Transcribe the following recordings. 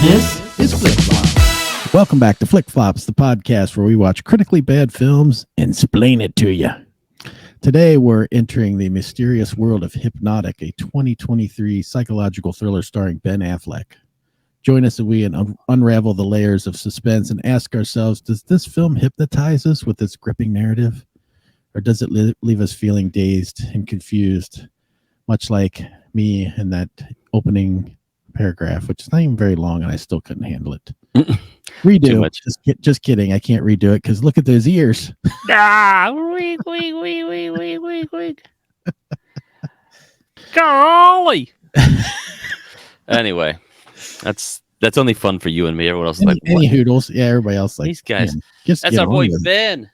This is Flip Flop. Welcome back to Flick Flops, the podcast where we watch critically bad films and splain it to you. Today, we're entering the mysterious world of Hypnotic, a 2023 psychological thriller starring Ben Affleck. Join us as we unravel the layers of suspense and ask ourselves, does this film hypnotize us with its gripping narrative? Or does it leave us feeling dazed and confused, much like me in that opening paragraph, which is not even very long, and I still couldn't handle it. Redo. Just kidding. I can't redo it because look at those ears. Weak. Golly. Anyway, that's only fun for you and me. Everyone else is like, any hoodles. Yeah, everybody else like these guys. That's our boy Ben.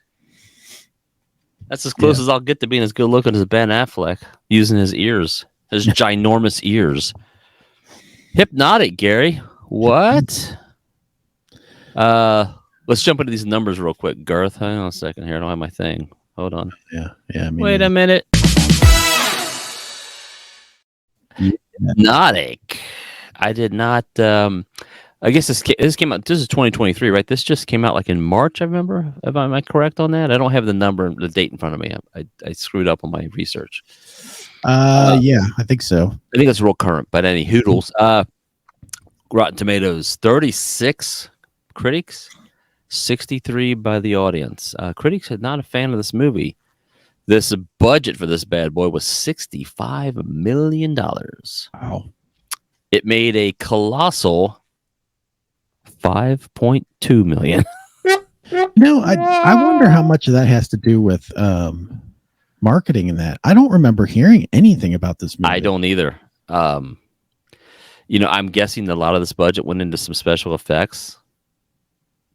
That's as close as I'll get to being as good looking as Ben Affleck using his ears, his ginormous ears. Hypnotic, Gary. What? Let's jump into these numbers real quick. Garth, hang on a second here. I don't have my thing. Hold on. Yeah. Wait a minute. Hypnotic. I did not. I guess this came out. This is 2023, right? This just came out like in March. I remember. Am I correct on that? I don't have the date in front of me. I screwed up on my research. Yeah, I think so. I think it's real current. But any hoodles. Rotten Tomatoes, 36 critics, 63 by the audience. Critics are not a fan of this movie. This budget for this bad boy was $65 million. Wow. It made a colossal $5.2 million. No, I wonder how much of that has to do with marketing and that. I don't remember hearing anything about this movie. I don't either. I'm guessing a lot of this budget went into some special effects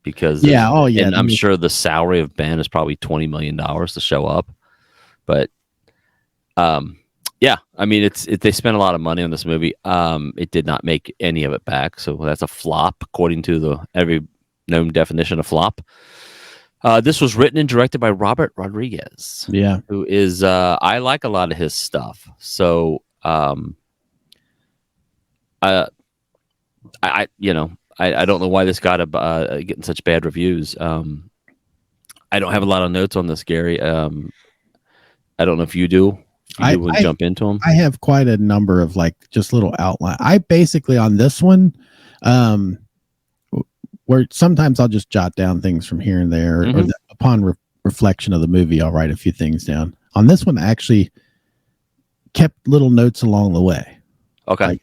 because and I'm sure the salary of Ben is probably $20 million to show up. But they spent a lot of money on this movie. It did not make any of it back, so that's a flop according to every known definition of flop. This was written and directed by Robert Rodriguez. Yeah, who is I like a lot of his stuff. So I don't know why this got getting such bad reviews. I don't have a lot of notes on this, Gary. I don't know if you do. I jump into them. I have quite a number of just little outline. I basically on this one, where sometimes I'll just jot down things from here and there, or upon reflection of the movie, I'll write a few things down. On this one, I actually kept little notes along the way. Okay.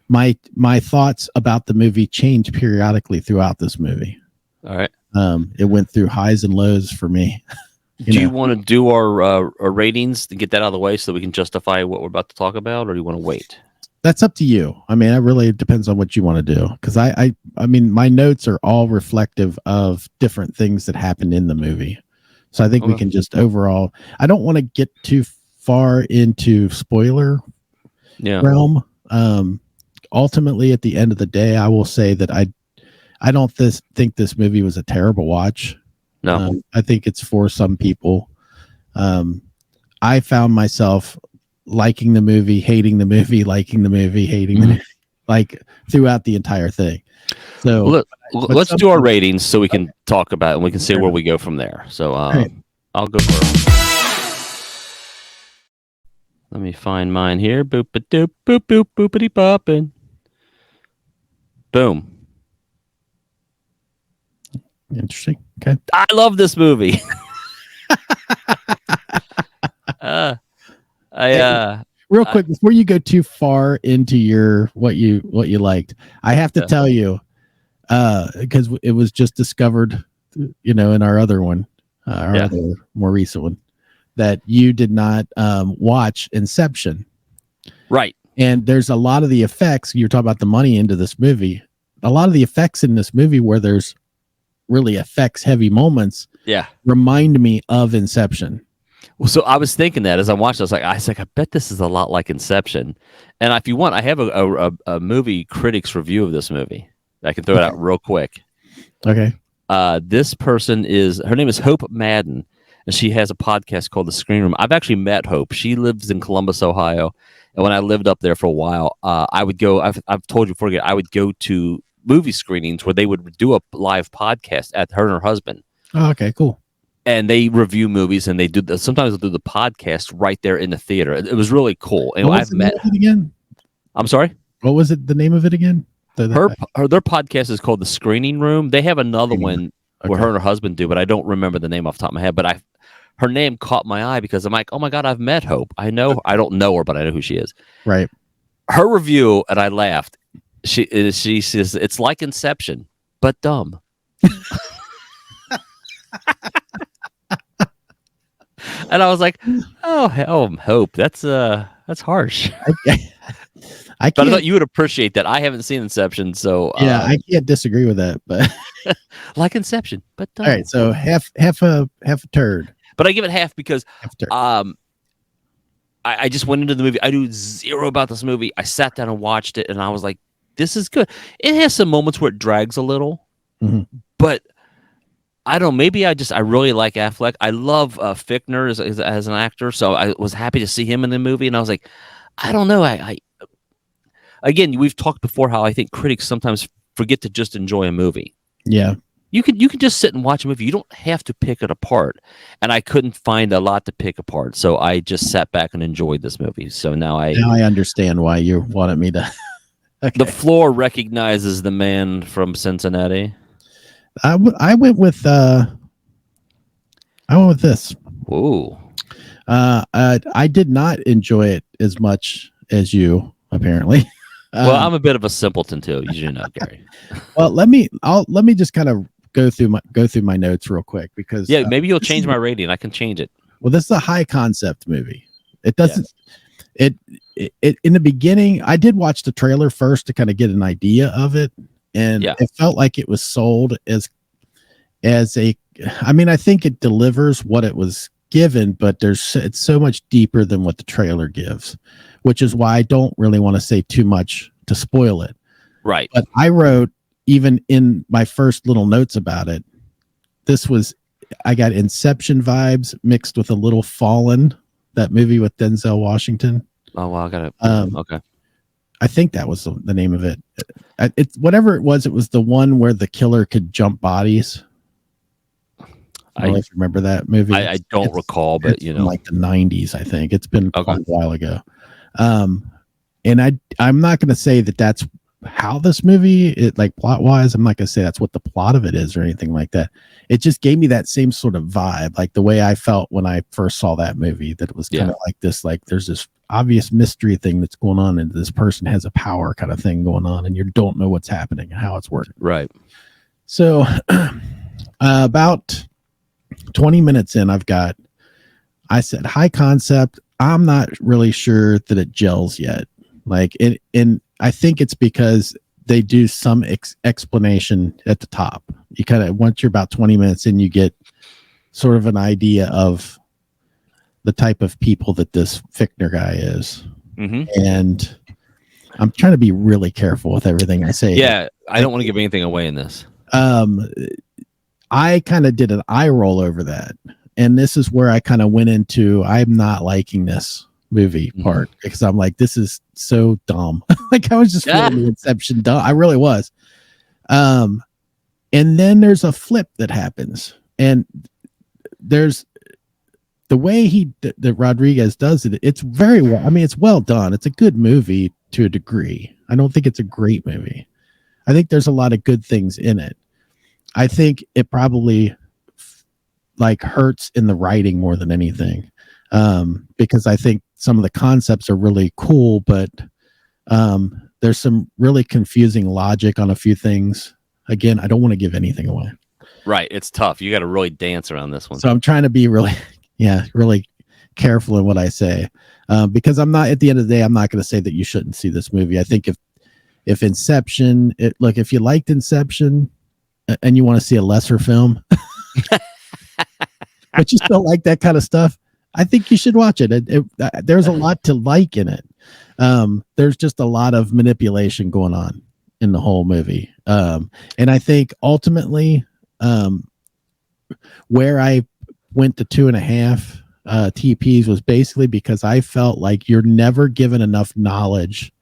My thoughts about the movie change periodically throughout this movie. All right. It went through highs and lows for me. You want to do our ratings to get that out of the way so that we can justify what we're about to talk about, or do you want to wait? That's up to you. I mean, it really depends on what you want to do. Because I mean, my notes are all reflective of different things that happened in the movie. So I think we can just overall. I don't want to get too far into spoiler realm. Ultimately, at the end of the day, I will say that I don't think this movie was a terrible watch. No, I think it's for some people. I found myself liking the movie, hating the movie, liking the movie, hating the movie, throughout the entire thing. So let's do our ratings so we can talk about it and we can see where we go from there. So I'll go first. Let me find mine here. Boop a doop boop boop boopity poppin'. Boom. Interesting. Okay. I love this movie. Real quick before you go too far into what you liked, I have to tell you, because it was just discovered, in our other one, other more recent one, that you did not watch Inception. Right. And there's a lot of the effects, you're talking about the money into this movie, a lot of the effects in this movie where there's really effects heavy moments remind me of Inception. Well, so I was thinking that as I watched, I was like, I bet this is a lot like Inception. And if you want, I have a movie critics review of this movie. I can throw it out real quick. Okay. This person her name is Hope Madden, and she has a podcast called The Screen Room. I've actually met Hope. She lives in Columbus, Ohio, And when I lived up there for a while, I would go. I've told you before. I would go to movie screenings where they would do a live podcast at her and her husband. Oh, okay, cool. And they review movies, and they do sometimes they'll do the podcast right there in the theater. It was really cool. And What was I've the met. name of it again? I'm sorry. What was it? The name of it again? Their podcast is called The Screening Room. They have another one where her and her husband do, but I don't remember the name off the top of my head. But her name caught my eye because I'm like, oh my God, I've met Hope. I don't know her, but I know who she is. Right. Her review, and I laughed. She says it's like Inception, but dumb. And I was like, oh, Hope, that's harsh. I but I thought you would appreciate that. I haven't seen Inception, so yeah, I can't disagree with that. But like Inception, but dumb. All right, so half a turd. But I give it half because I just went into the movie. I knew zero about this movie. I sat down and watched it, and I was like, this is good. It has some moments where it drags a little, but I don't know. Maybe I really like Affleck. I love Fichtner as an actor, so I was happy to see him in the movie. And I was like, I don't know. Again, we've talked before how I think critics sometimes forget to just enjoy a movie. Yeah. You can just sit and watch a movie. You don't have to pick it apart. And I couldn't find a lot to pick apart, so I just sat back and enjoyed this movie. So now I understand why you wanted me to. Okay. The floor recognizes the man from Cincinnati. I went with this. Whoa. I did not enjoy it as much as you apparently. Well, I'm a bit of a simpleton too. You know, Gary. Well, let me just kind of go through my notes real quick because maybe you'll change my rating. I can change it. Well, this is a high concept movie. It doesn't. Yes. It in the beginning, I did watch the trailer first to kind of get an idea of it, and it felt like it was sold as a. I mean, I think it delivers what it was given, but it's so much deeper than what the trailer gives, which is why I don't really want to say too much to spoil it. Right. But I wrote, even in my first little notes about it, I got Inception vibes mixed with a little Fallen, that movie with Denzel Washington. Oh, well, I got it. Okay. I think that was the name of it. It's whatever it was the one where the killer could jump bodies. I don't know if you remember that movie. I don't recall, but from like the 90s, I think. It's been quite a while ago. And I'm not going to say that that's how this movie, like plot wise, I'm not going to say that's what the plot of it is or anything like that. It just gave me that same sort of vibe, like the way I felt when I first saw that movie, that it was kind of like this, like there's this obvious mystery thing that's going on and this person has a power kind of thing going on and you don't know what's happening and how it's working. Right. So about 20 minutes in, I said high concept. I'm not really sure that it gels yet. Like and I think it's because they do some explanation at the top. You kind of, once you're about 20 minutes in, you get sort of an idea of the type of people that this Fichtner guy is. Mm-hmm. And I'm trying to be really careful with everything I say. Yeah. I don't want to give anything away in this. I kind of did an eye roll over that. And this is where I kind of went into, I'm not liking this movie part because I'm like, this is so dumb. Like I was just feeling the Inception dumb. I really was. And then there's a flip that happens, and there's the way that Rodriguez does it. It's very well. I mean, it's well done. It's a good movie to a degree. I don't think it's a great movie. I think there's a lot of good things in it. I think it probably like hurts in the writing more than anything. Because I think some of the concepts are really cool, but there's some really confusing logic on a few things. Again, I don't want to give anything away. Right. It's tough. You got to really dance around this one. So I'm trying to be really careful in what I say. Because I'm not, at the end of the day, I'm not going to say that you shouldn't see this movie. I think if Inception, if you liked Inception and you want to see a lesser film, but you still like that kind of stuff, I think you should watch it. There's a lot to like in it. There's just a lot of manipulation going on in the whole movie. And I think ultimately, where I went to 2.5, TPs was basically because I felt like you're never given enough knowledge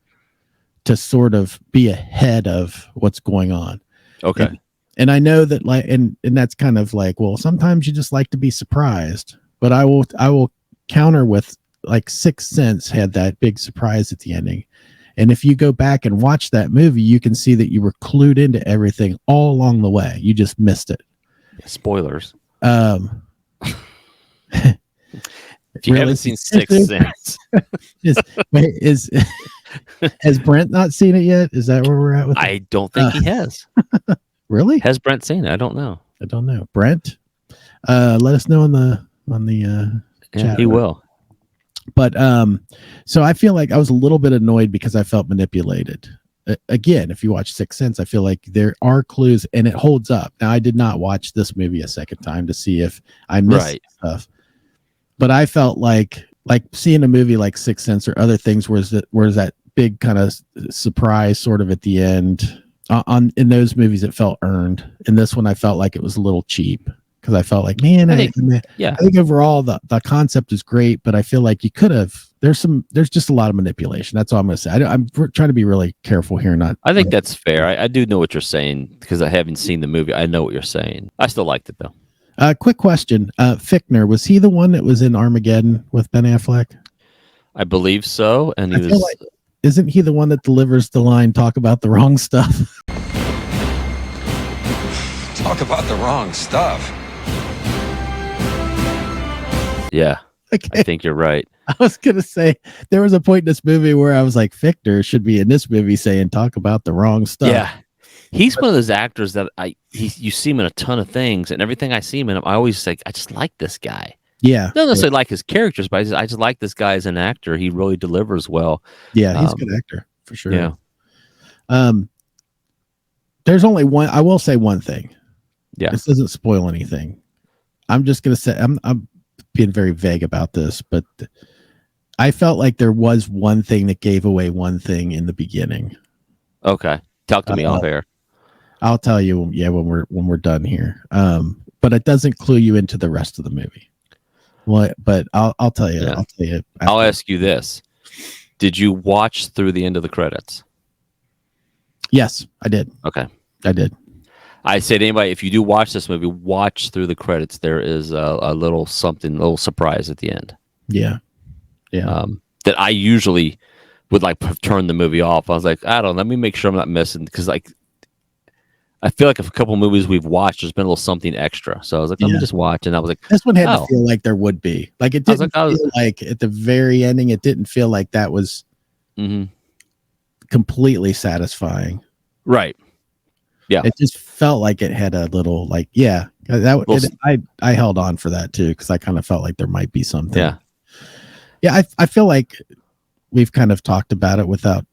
to sort of be ahead of what's going on. Okay. And I know that like, and that's kind of like, well, sometimes you just like to be surprised, but I will counter with like Sixth Sense had that big surprise at the ending. And if you go back and watch that movie, you can see that you were clued into everything all along the way. You just missed it. Spoilers. If you haven't seen Sixth Sense, has Brent not seen it yet? Is that where we're at with it? I don't think he has. Really? Has Brent seen it? I don't know. I don't know. Brent, let us know on the chat. He will. But so I feel like I was a little bit annoyed because I felt manipulated. Again, if you watch Sixth Sense, I feel like there are clues and it holds up. Now, I did not watch this movie a second time to see if I missed stuff, but I felt like seeing a movie like Sixth Sense or other things where's that big kind of surprise sort of at the end. In those movies, it felt earned. In this one, I felt like it was a little cheap. Because I felt like, I think overall the concept is great, but I feel like you could have. There's just a lot of manipulation. That's all I'm going to say. I'm trying to be really careful here. I think that's fair. I do know what you're saying because I haven't seen the movie. I know what you're saying. I still liked it though. Quick question: Fichtner, was he the one that was in Armageddon with Ben Affleck? I believe so, and isn't he the one that delivers the line "Talk about the wrong stuff"? Talk about the wrong stuff. Yeah, okay. I think you're right. I was going to say there was a point in this movie where I was like, Fichtner should be in this movie saying talk about the wrong stuff. Yeah. He's one of those actors that you see him in a ton of things, and everything I see him in, I always like, I just like this guy. Yeah. I don't necessarily like his characters, but I just like this guy as an actor. He really delivers well. Yeah, he's a good actor for sure. Yeah. There's only one, I will say one thing. Yeah. This doesn't spoil anything. I'm just going to say, I'm being very vague about this, but I felt like there was one thing that gave away one thing in the beginning. Okay. Talk to me off air. I'll tell you, when we're done here. But it doesn't clue you into the rest of the movie. Well, but I'll tell you. Yeah. I'll tell you. I'll ask you this: did you watch through the end of the credits? Yes, I did. Okay, I did. I say to anybody, if you do watch this movie, watch through the credits. There is a little surprise at the end. Yeah, yeah. That I usually would like turn the movie off. I was like, I don't know, let me make sure I'm not missing, because like I feel like a couple movies we've watched, there's been a little something extra. So I was like, let me just watch. And I was like, this one had to feel like there would be. Like it didn't feel like at the very ending, it didn't feel like that was completely satisfying. Right. Yeah. It just felt like it had a little like, I held on for that too, because I kind of felt like there might be something. Yeah. Yeah. I feel like we've kind of talked about it without.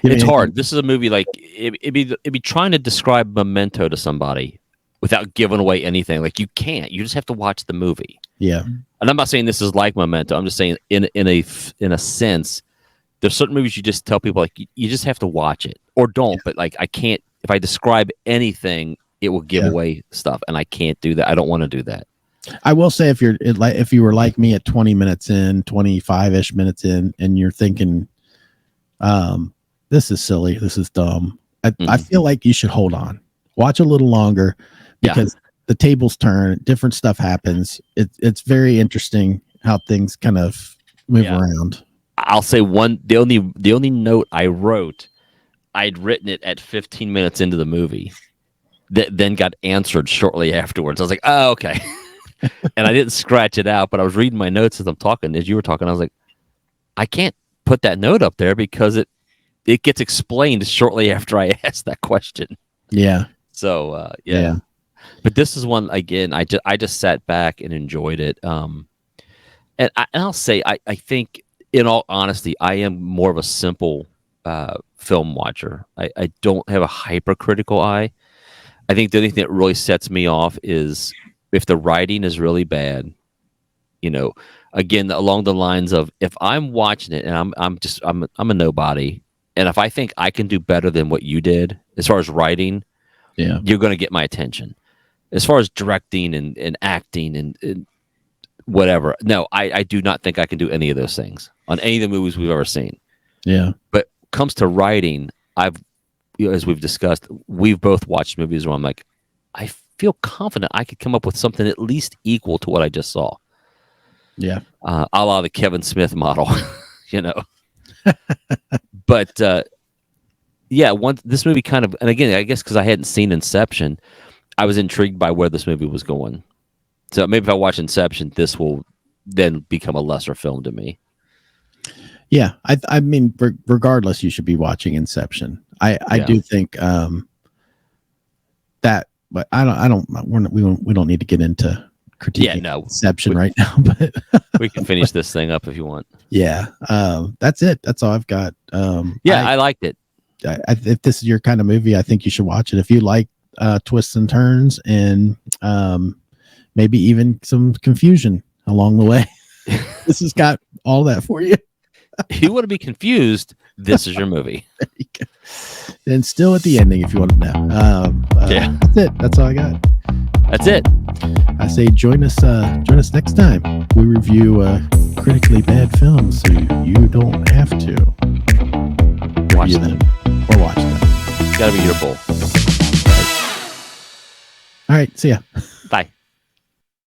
It's hard. This is a movie like it'd be trying to describe Memento to somebody without giving away anything. Like you can't. You just have to watch the movie. Yeah. And I'm not saying this is like Memento. I'm just saying in a sense, there's certain movies you just tell people like you just have to watch it or don't. Yeah. But like I can't. If I describe anything, it will give away stuff, and I can't do that. I don't want to do that. I will say if you were like me at 20 minutes in, 25-ish minutes in, and you're thinking, this is silly, this is dumb. I feel like you should hold on, watch a little longer, because the tables turn, different stuff happens. It's very interesting how things kind of move around. I'll say the only note I wrote, I'd written it at 15 minutes into the movie, that then got answered shortly afterwards. I was like, oh, okay. And I didn't scratch it out, but I was reading my notes as I'm talking. As you were talking, I was like, I can't put that note up there because it gets explained shortly after I asked that question. Yeah. So yeah. But this is one, again, I just sat back and enjoyed it. And I'll say I think, in all honesty, I am more of a simple film watcher. I don't have a hypercritical eye. I think the only thing that really sets me off is if the writing is really bad. You know, again, along the lines of if I'm watching it and I'm a nobody, and if I think I can do better than what you did as far as writing, you're going to get my attention. As far as directing and acting and whatever. No, I do not think I can do any of those things on any of the movies we've ever seen. Yeah. But comes to writing, as we've discussed, we've both watched movies where I'm like, I feel confident I could come up with something at least equal to what I just saw. Yeah. A la the Kevin Smith model, you know. But this movie kind of, and again, I guess because I hadn't seen Inception, I was intrigued by where this movie was going. So maybe if I watch Inception, this will then become a lesser film to me. Yeah, I mean, regardless, you should be watching Inception. I do think that, but we don't need to get into critiquing Inception right now. But we can finish this thing up if you want. Yeah, that's it. That's all I've got. I liked it. If this is your kind of movie, I think you should watch it. If you like twists and turns and maybe even some confusion along the way, this has got all that for you. If you want to be confused, this is your movie. There you go. And still at the ending, if you want to know. That's it. That's all I got. That's it. I say join us next time. We review critically bad films, so you don't have to Watch review them or watch them. It's got to be your bull. All right. See ya.